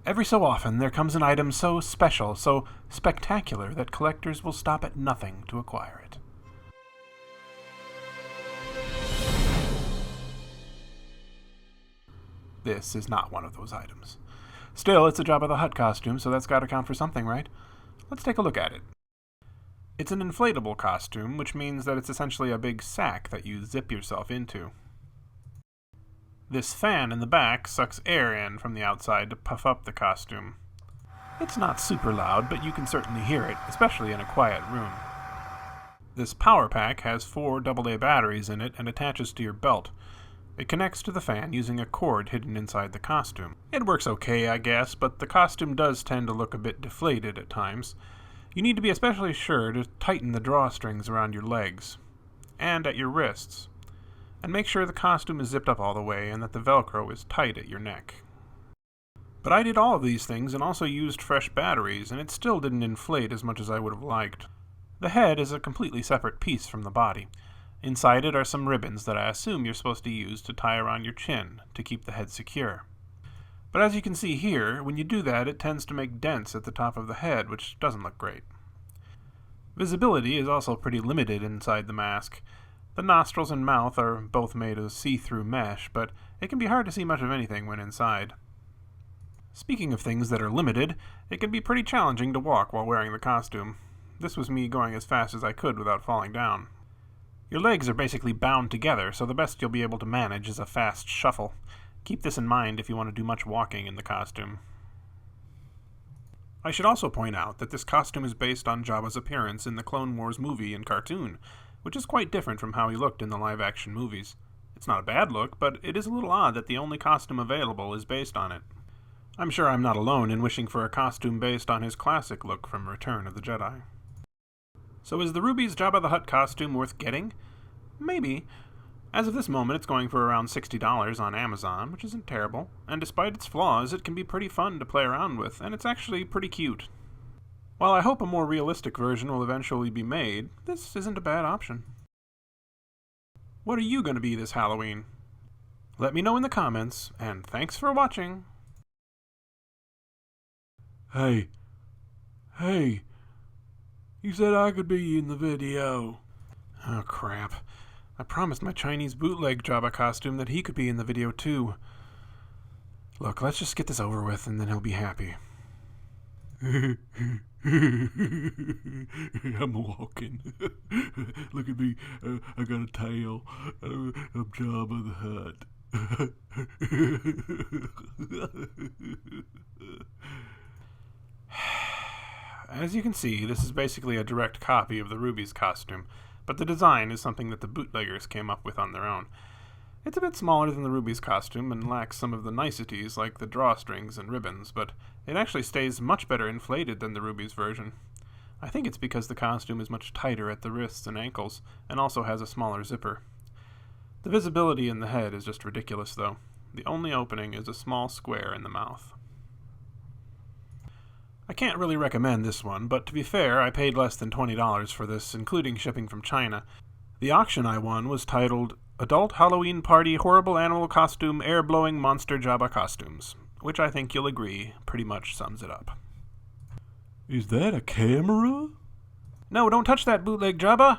Every so often there comes an item so special, so spectacular, that collectors will stop at nothing to acquire it. This is not one of those items. Still, it's a Jabba the Hutt costume, so that's got to count for something, right? Let's take a look at it. It's an inflatable costume, which means that it's essentially a big sack that you zip yourself into. This fan in the back sucks air in from the outside to puff up the costume. It's not super loud, but you can certainly hear it, especially in a quiet room. This power pack has 4 AA batteries in it and attaches to your belt. It connects to the fan using a cord hidden inside the costume. It works okay, I guess, but the costume does tend to look a bit deflated at times. You need to be especially sure to tighten the drawstrings around your legs and at your wrists, and make sure the costume is zipped up all the way and that the Velcro is tight at your neck. But I did all of these things and also used fresh batteries, and it still didn't inflate as much as I would have liked. The head is a completely separate piece from the body. Inside it are some ribbons that I assume you're supposed to use to tie around your chin to keep the head secure. But as you can see here, when you do that, it tends to make dents at the top of the head, which doesn't look great. Visibility is also pretty limited inside the mask. The nostrils and mouth are both made of see-through mesh, but it can be hard to see much of anything when inside. Speaking of things that are limited, it can be pretty challenging to walk while wearing the costume. This was me going as fast as I could without falling down. Your legs are basically bound together, so the best you'll be able to manage is a fast shuffle. Keep this in mind if you want to do much walking in the costume. I should also point out that this costume is based on Jabba's appearance in the Clone Wars movie and cartoon, which is quite different from how he looked in the live-action movies. It's not a bad look, but it is a little odd that the only costume available is based on it. I'm sure I'm not alone in wishing for a costume based on his classic look from Return of the Jedi. So is the Rubies Jabba the Hutt costume worth getting? Maybe. As of this moment, it's going for around $60 on Amazon, which isn't terrible, and despite its flaws, it can be pretty fun to play around with, and it's actually pretty cute. While I hope a more realistic version will eventually be made, this isn't a bad option. What are you going to be this Halloween? Let me know in the comments, and thanks for watching! Hey, you said I could be in the video. Oh crap. I promised my Chinese bootleg Jabba costume that he could be in the video too. Look, let's just get this over with and then he'll be happy. I'm walking. Look at me. I got a tail. I'm Jabba the Hutt. As you can see, this is basically a direct copy of the Rubies costume, but the design is something that the bootleggers came up with on their own. It's a bit smaller than the Rubies costume and lacks some of the niceties like the drawstrings and ribbons, but it actually stays much better inflated than the Rubies version. I think it's because the costume is much tighter at the wrists and ankles, and also has a smaller zipper. The visibility in the head is just ridiculous though. The only opening is a small square in the mouth. I can't really recommend this one, but to be fair, I paid less than $20 for this, including shipping from China. The auction I won was titled Adult Halloween Party Horrible Animal Costume Air-Blowing Monster Jabba Costumes, which I think you'll agree pretty much sums it up. Is that a camera? No, don't touch that bootleg Jabba!